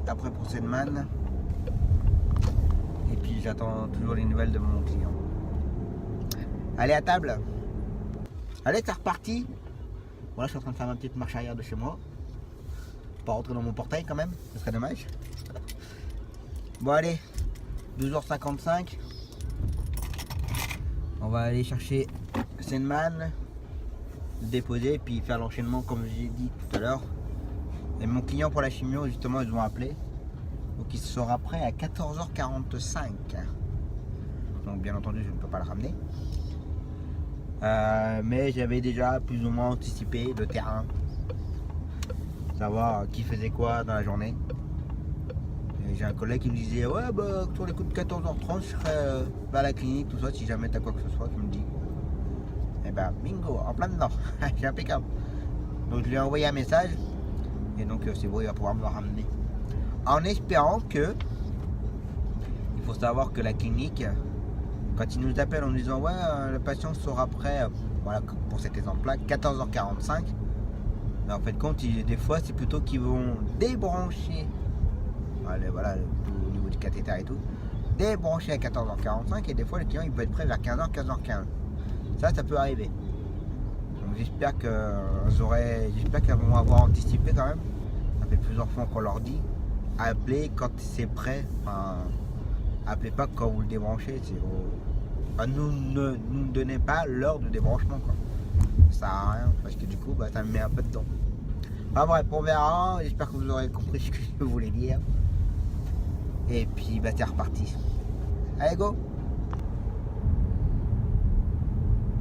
après pour Selman. Et puis j'attends toujours les nouvelles de mon client. Allez, à table. Allez, c'est reparti. Voilà, je suis en train de faire ma petite marche arrière de chez moi. Pas rentrer dans mon portail quand même, ce serait dommage. Bon allez, 12h55. On va aller chercher Selman, le déposer, puis faire l'enchaînement comme j'ai dit tout à l'heure. Et mon client pour la chimio, justement, ils ont appelé. Donc il sera prêt à 14h45. Donc bien entendu, je ne peux pas le ramener. Mais j'avais déjà plus ou moins anticipé le terrain. Savoir qui faisait quoi dans la journée. J'ai un collègue qui me disait ouais bah sur les coups de 14h30 je serai à la clinique, tout ça, si jamais t'as quoi que ce soit, tu me dis. Et ben bingo, en plein dedans, j'ai impeccable. Donc je lui ai envoyé un message et donc c'est bon, il va pouvoir me le ramener. En espérant que, il faut savoir que la clinique, quand ils nous appellent en nous disant ouais le patient sera prêt, voilà pour cet exemple là, 14h45, mais en fait compte, des fois c'est plutôt qu'ils vont débrancher. Voilà, au niveau du cathéter et tout, débranché à 14h45 et des fois le client il peut être prêt vers 15h, 15h15. Ça peut arriver. Donc j'espère qu'elles vont avoir anticipé quand même. Ça fait plusieurs fois qu'on leur dit, appelez quand c'est prêt. Enfin, appelez pas quand vous le débranchez. Ne nous donnez pas l'heure de débranchement quoi. Ça sert à rien parce que du coup ça me met un peu dedans. Enfin bref, on verra. J'espère que vous aurez compris ce que je voulais dire. Et puis c'est reparti. Allez go.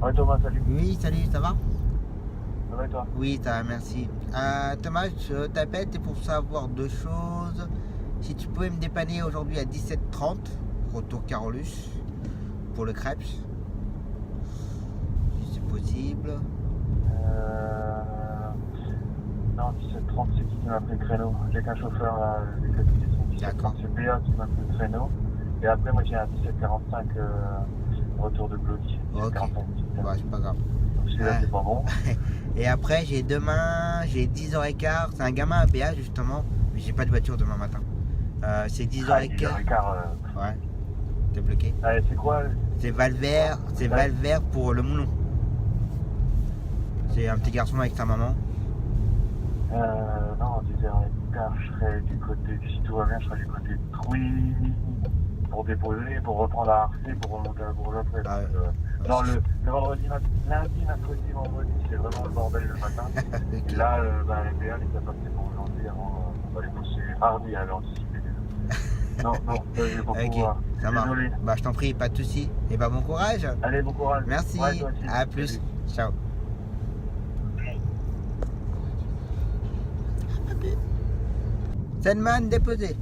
Ouais Thomas, salut. Oui, salut, ça va? Ça va et toi? Oui, ça va, merci. Thomas, je t'appelle, c'est pour savoir deux choses. Si tu pouvais me dépanner aujourd'hui à 17h30, retour Carolus, pour le crêpes. Si c'est possible. Non, 17h30, c'est qui m'a pris le créneau? J'ai qu'un chauffeur là, les gars qui sont 17h30, D'accord. c'est Béa qui m'a pris le créneau. Et après, moi j'ai un 17h45 retour de Bloody. Ok. Bah, c'est pas grave. Donc celui-là, c'est pas bon. Et après, j'ai 10h15. C'est un gamin à Béa, justement. Mais j'ai pas de voiture demain matin. C'est 10h15. 10h15. Ouais. T'es bloqué. Allez, c'est quoi? C'est Valvert. C'est Valvert pour le Moulon. C'est un petit garçon avec sa maman. Non, 10h15, je serai du côté, si tout va bien, je serai du côté de Trouy pour déposer, pour reprendre à Arcé, pour remonter à Bourges après. Ah ouais. Non, le vendredi, lundi, mercredi, vendredi, c'est vraiment le bordel le matin. Ok. Et là, les BA, les a passés pour aujourd'hui, avant, on va les pousser mardi à l'anticiper. Non, je vais pas Ok, pouvoir. ça marche. Désolé. Bah, je t'en prie, pas de soucis. Et bah, bon courage. Allez, bon courage. Merci. Ouais, toi aussi. À plus. Salut. Ciao. Sandman, déposé.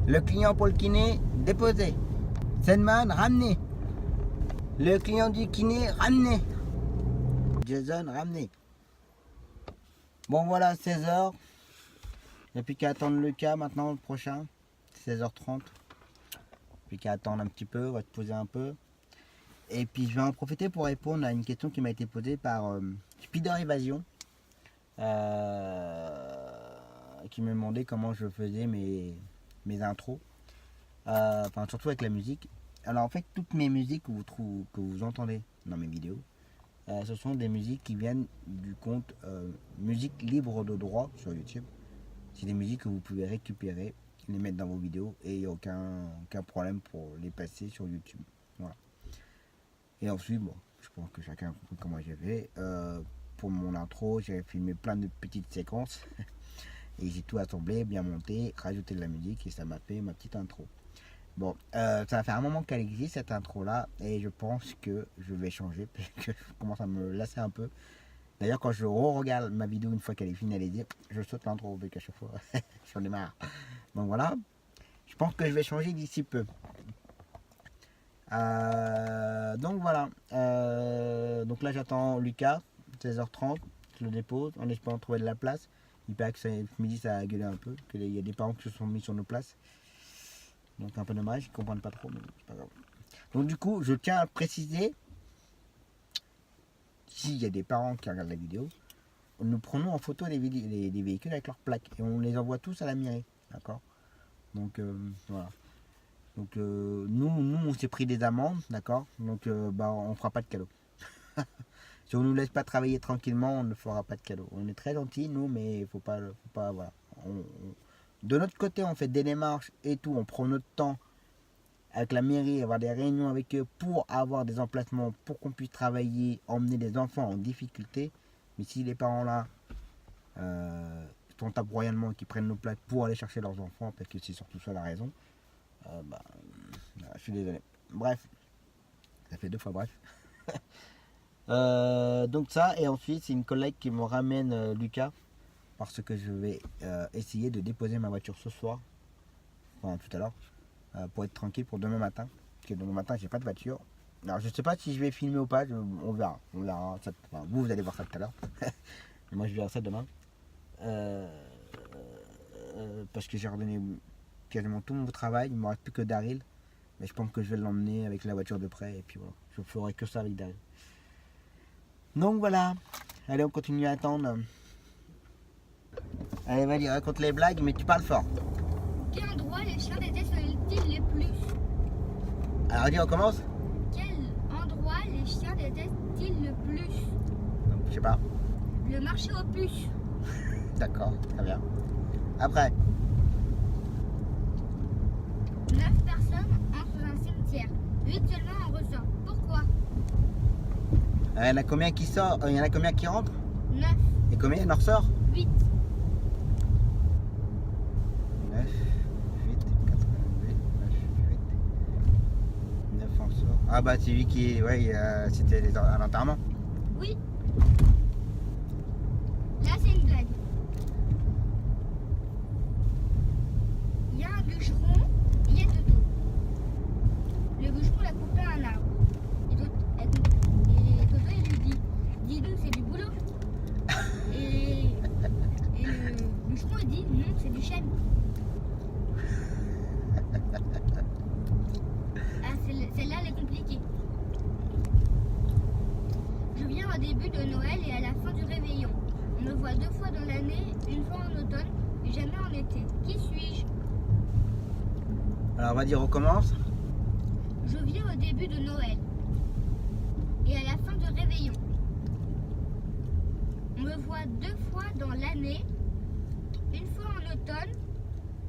Le client pour le kiné, déposé. Sandman, ramené. Le client du kiné, ramené. Jason, ramené. Bon voilà, 16h. Il n'y a plus qu'à attendre Lucas maintenant, le prochain. 16h30. Plus qu'à attendre un petit peu, on va te poser un peu. Et puis je vais en profiter pour répondre à une question qui m'a été posée par Spider Evasion. Qui me demandait comment je faisais mes intros. Enfin, surtout avec la musique. Alors en fait, toutes mes musiques que vous entendez dans mes vidéos, ce sont des musiques qui viennent du compte Musique Libre de Droit sur YouTube. C'est des musiques que vous pouvez récupérer, les mettre dans vos vidéos et il n'y a aucun problème pour les passer sur YouTube. Voilà. Et ensuite, bon, je pense que chacun a compris comment j'ai fait. Pour mon intro, j'ai filmé plein de petites séquences et j'ai tout assemblé, bien monté, rajouté de la musique et ça m'a fait ma petite intro. Bon, ça va faire un moment qu'elle existe cette intro là et je pense que je vais changer parce que je commence à me lasser un peu. D'ailleurs, quand je regarde ma vidéo une fois qu'elle est finalisée, je saute l'intro avec à chaque fois. J'en ai marre. Donc voilà, je pense que je vais changer d'ici peu. Donc voilà, donc là j'attends Lucas, 16h30, je le dépose en espérant trouver de la place. Il paraît que ce midi ça a gueulé un peu, qu'il y a des parents qui se sont mis sur nos places. Donc un peu dommage, ils ne comprennent pas trop, mais c'est pas grave. Donc du coup, je tiens à préciser, s'il y a des parents qui regardent la vidéo, nous prenons en photo des véhicules avec leurs plaques et on les envoie tous à la mairie, d'accord. Donc voilà. Donc nous on s'est pris des amendes, d'accord. Donc on fera pas de cadeau. Si on nous laisse pas travailler tranquillement, on ne fera pas de cadeau. On est très gentils nous, mais faut pas voilà. De notre côté, on fait des démarches et tout, on prend notre temps avec la mairie, avoir des réunions avec eux pour avoir des emplacements, pour qu'on puisse travailler, emmener des enfants en difficulté. Mais si les parents là sont abroyandement qui prennent nos plaques pour aller chercher leurs enfants, parce que c'est surtout ça la raison, je suis désolé. Bref, ça fait 2 fois bref. Donc ça, et ensuite c'est une collègue qui me ramène Lucas, parce que je vais essayer de déposer ma voiture ce soir, enfin tout à l'heure, pour être tranquille pour demain matin, parce que demain matin j'ai pas de voiture. Alors je sais pas si je vais filmer ou pas, on verra ça, enfin, vous allez voir ça tout à l'heure. Moi je verrai ça demain, parce que j'ai redonné quasiment tout mon travail, il ne me reste plus que Daryl, mais je pense que je vais l'emmener avec la voiture de près, et puis voilà, je ferai que ça avec Daryl. Donc voilà, allez on continue à attendre. Allez vas-y, raconte les blagues, mais tu parles fort. Quel endroit les chiens détestent-ils le plus? Alors dis, on commence. Quel endroit les chiens détestent-ils le plus? Donc, je sais pas. Le marché aux puces. D'accord, très bien. Après. 9 personnes entrent dans un cimetière. 8 seulement en ressortent. Pourquoi? Il y en a combien qui sort, il y en a combien qui rentrent? 9. Et combien il en ressort? 8. 9, 8, 88, 9, 8. 9 en sort. Ah bah c'est lui qui, ouais, c'était à l'enterrement. Oui. Là c'est une blague. Il y a un bûcheron, il y a Toto. Le bûcheron l'a coupé un arbre. Et Toto il lui dit, dis donc c'est du boulot. Et le bûcheron il dit, non c'est du chêne. Ah, celle-là elle est compliquée. Je viens au début de Noël et à la fin du réveillon. On me voit 2 fois dans l'année, une fois en automne et jamais en été. Qui suis-je? Alors on va dire, on recommence. Je viens au début de Noël et à la fin du réveillon. On me voit 2 fois dans l'année, une fois en automne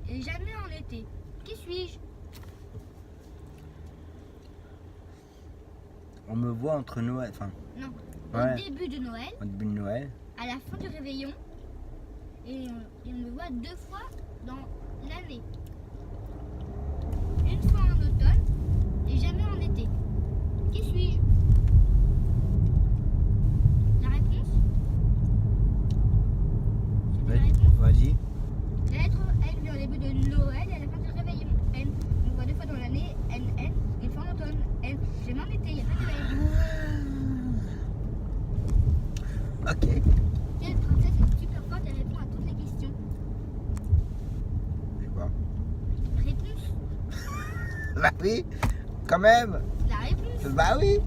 et jamais en été. Qui suis-je? On me voit entre Noël, enfin, Non. Ouais. Au début de Noël, au début de Noël. à la fin du réveillon et on me voit 2 fois dans l'année. Une fois en automne et jamais en été. Qui suis-je? La réponse? C'est la réponse? Vas-y. La lettre L violet. Ok. Quelle princesse est super forte et répond à toutes les questions? Je sais pas. Réponse. Bah oui, quand même. La réponse. Bah oui.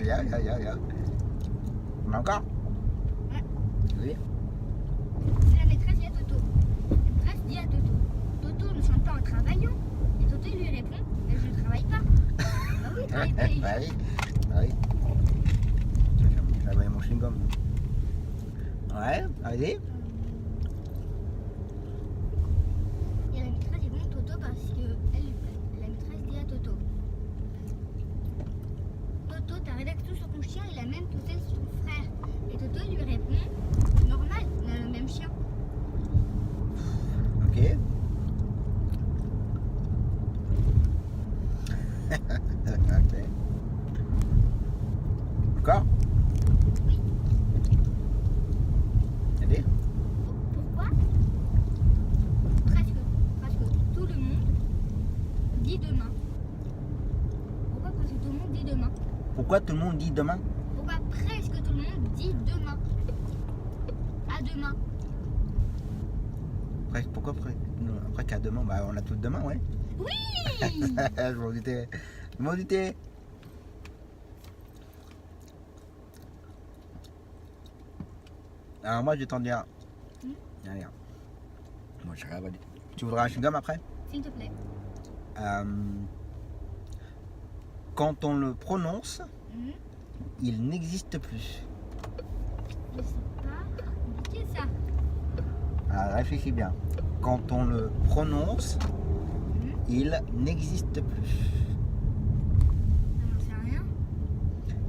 Viens. Mais encore? Ouais. Oui. C'est la maîtresse dit à Toto. La maîtresse dit à Toto. Toto ne chante pas en travaillant. Et Toto lui répond, mais je ne travaille pas. Bah oui, travaille pas les Bah jours. oui. Bah oui. J'avais mon chewing-gum. Ouais, allez. Et la maîtresse répond Toto parce que la maîtresse dit à Toto. Toto, t'arrêtes tout sur ton chien, il a même poussé son frère. Et Toto lui répond, normal, on a le même chien. Ok. Ok. Encore? Oui. Allez. Pourquoi presque tout le monde dit demain. Pourquoi presque tout le monde dit demain? Pourquoi tout le monde dit demain? Pourquoi presque tout le monde dit demain? À demain. Pourquoi après qu'à demain? Bah on a tout demain, ouais. Oui. Je m'en doutais. Alors moi je vais t'en dire. Allez. Moi je regarde. Tu voudras un chewing-gum après? S'il te plaît. Quand on le prononce, Mhm. il n'existe plus. Je sais pas. Compliqué ça. Alors réfléchis bien. Quand on le prononce, Mhm. il n'existe plus. J'en sais rien.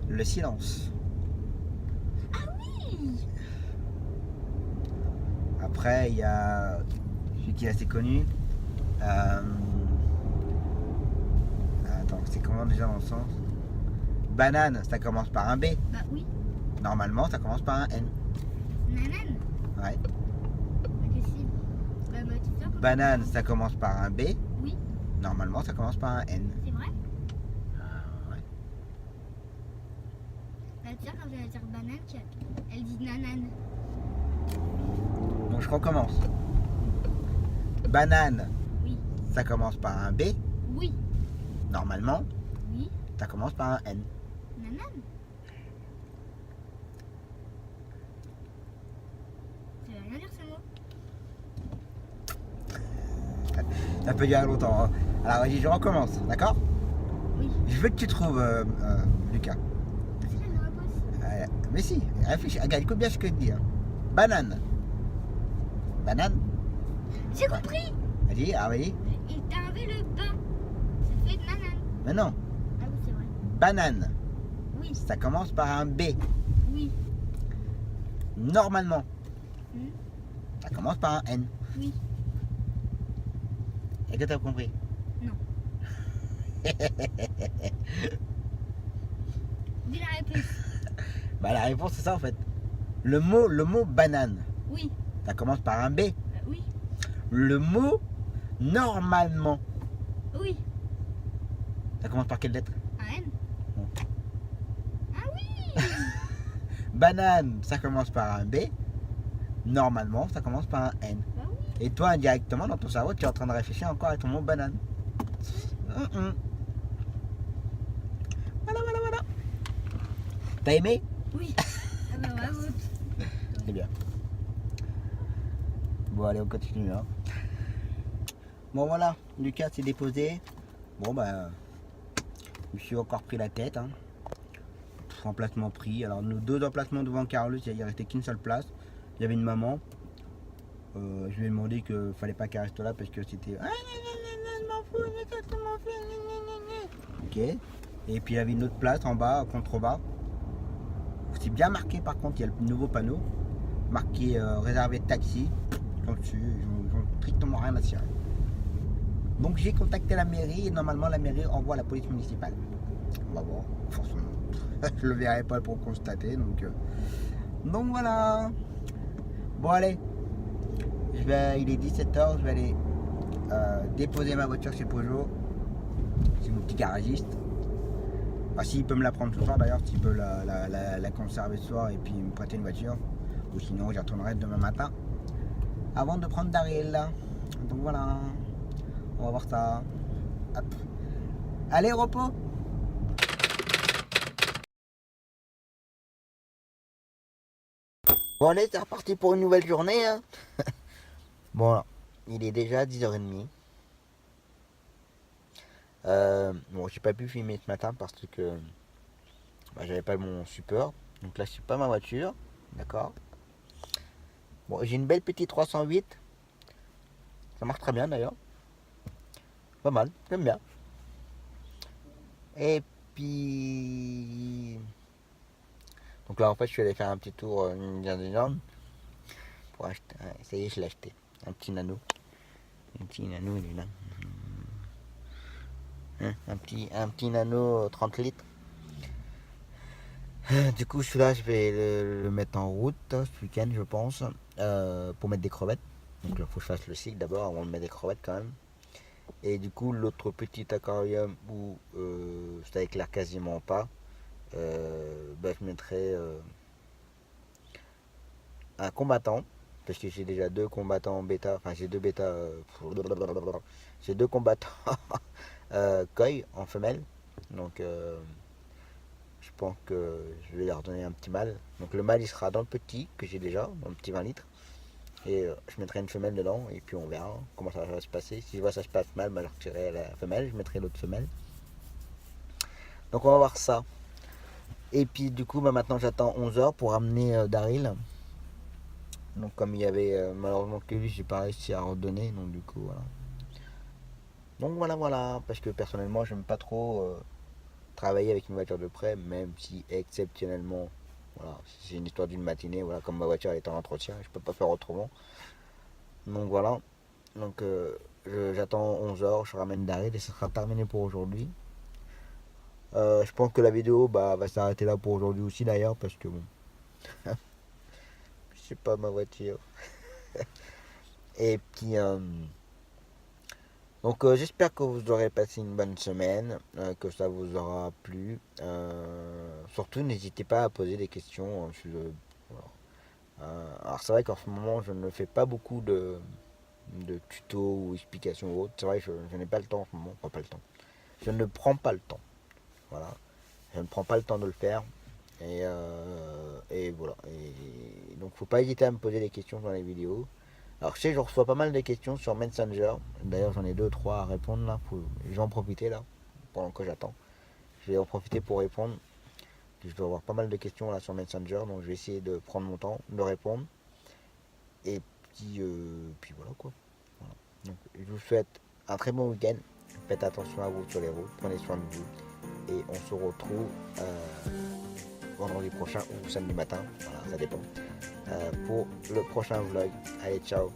Le silence. Oui. Après, il y a celui qui est assez connu. Attends, c'est comment déjà dans le sens? Banane, ça commence par un B. Bah oui. Normalement, ça commence par un N. Nanan. Ouais. Bah qu'est-ce que c'est? Bah tu sais comment- Banane, ça commence par un B. Oui. Normalement, ça commence par un N. C'est vrai? Ouais. Bah tu sais quand je vais dire banane, elle dit nanan. Donc je recommence. Banane, Oui. ça commence par un B. Oui. Normalement, Oui. ça commence par un N. Nanan. Ça veut rien dire ce mot. Ça peut durer longtemps. Hein. Alors vas-y, je recommence, d'accord? Oui. Je veux que tu trouves Lucas. C'est la réponse. Mais si, réfléchis. Regarde, écoute bien ce que je dis. Hein. Banane. Banane. J'ai compris. Vas-y, ah oui. Et t'as enlevé le bas. Ça fait nanan. Mais non. Ah oui, c'est vrai. Banane. Oui. Ça commence par un B. Oui. Normalement. Hmm. Ça commence par un N. Oui. Est-ce que tu as compris? Non. Dis la réponse. Bah la réponse c'est ça en fait. Le mot banane, Oui. ça commence par un B. Oui. Le mot normalement, Oui. ça commence par quelle lettre? Un N. Bon. Ah oui. Banane, ça commence par un B. Normalement, ça commence par un N. Bah oui. Et toi, indirectement, dans ton cerveau, tu es en train de réfléchir encore à ton mot banane. Voilà. T'as aimé? Oui. Ah bah bravo. C'est bien. Bon, allez, on continue. Hein. Bon, voilà, Lucas s'est déposé. Bon, bah, je me suis encore pris la tête. Hein. Emplacement pris. Alors, nos 2 emplacements devant Carlos, il restait qu'une seule place. Il y avait une maman. Je lui ai demandé qu'il fallait pas qu'elle reste là parce que c'était. Ok. Et puis il y avait une autre place en bas, contrebas. C'est bien marqué par contre, il y a le nouveau panneau. Marqué réservé de taxi. Donc dessus, ils ont strictement rien à cirer. Donc j'ai contacté la mairie et normalement la mairie envoie la police municipale. On va voir. Forcément. Je le verrai pas pour constater. Donc voilà. Bon allez. Il est 17h, je vais aller déposer ma voiture chez Peugeot. C'est mon petit garagiste. Enfin, s'il peut me la prendre ce soir d'ailleurs, s'il peut la conserver ce soir et puis me prêter une voiture. Ou sinon, j'y retournerai demain matin avant de prendre Daryl. Donc voilà, on va voir ça. Hop. Allez, repos. Bon allez, c'est reparti pour une nouvelle journée. Hein. Bon, là, il est déjà 10h30. Bon, j'ai pas pu filmer ce matin parce que j'avais pas mon support. Donc là, c'est pas ma voiture. D'accord. Bon, j'ai une belle petite 308. Ça marche très bien d'ailleurs. Pas mal, j'aime bien. Et puis... Donc là, en fait, je suis allé faire un petit tour pour acheter. Ça y est, je l'ai acheté. Un petit nano. Un petit nano, il est là. Hein, un petit nano 30 litres. Du coup, celui-là, je vais le mettre en route ce week-end, je pense, pour mettre des crevettes. Donc il faut que je fasse le cycle d'abord avant de mettre des crevettes quand même. Et du coup, l'autre petit aquarium où ça éclaire quasiment pas, je mettrai un combattant. Parce que j'ai déjà 2 combattants bêta, enfin j'ai 2 bêta, j'ai 2 combattants koi en femelle. Donc je pense que je vais leur donner un petit mâle. Donc le mâle il sera dans le petit que j'ai déjà, dans le petit 20 litres. Et je mettrai une femelle dedans et puis on verra comment ça va se passer. Si je vois que ça se passe mal, je retirerai la femelle, je mettrai l'autre femelle. Donc on va voir ça. Et puis du coup maintenant j'attends 11h pour amener Daryl. Donc comme il y avait malheureusement que lui, j'ai pas réussi à redonner. Donc du coup voilà. Donc voilà, parce que personnellement j'aime pas trop travailler avec une voiture de près, même si exceptionnellement, voilà, c'est une histoire d'une matinée, voilà, comme ma voiture est en entretien, je peux pas faire autrement. Donc voilà, donc j'attends 11h, je ramène Daryl et ça sera terminé pour aujourd'hui. Je pense que la vidéo va s'arrêter là pour aujourd'hui aussi d'ailleurs, parce que bon, c'est pas ma voiture. Et puis donc j'espère que vous aurez passé une bonne semaine, que ça vous aura plu. Surtout n'hésitez pas à poser des questions. Voilà. Alors c'est vrai qu'en ce moment je ne fais pas beaucoup de tutos ou explications ou autres. C'est vrai que je n'ai pas le temps en ce moment. Enfin pas le temps. Je ne prends pas le temps. Voilà. Je ne prends pas le temps de le faire. Et voilà. Et donc faut pas hésiter à me poser des questions dans les vidéos. Alors je sais que je reçois pas mal de questions sur Messenger. D'ailleurs j'en ai 2-3 à répondre là. Je vais en profiter là, pendant que j'attends. Je vais en profiter pour répondre. Je dois avoir pas mal de questions là sur Messenger. Donc je vais essayer de prendre mon temps, de répondre. Et puis voilà quoi. Voilà. Donc je vous souhaite un très bon week-end. Faites attention à vous sur les routes. Prenez soin de vous. Et on se retrouve vendredi prochain ou samedi matin. Voilà, ça dépend. Pour le prochain vlog. Allez, ciao.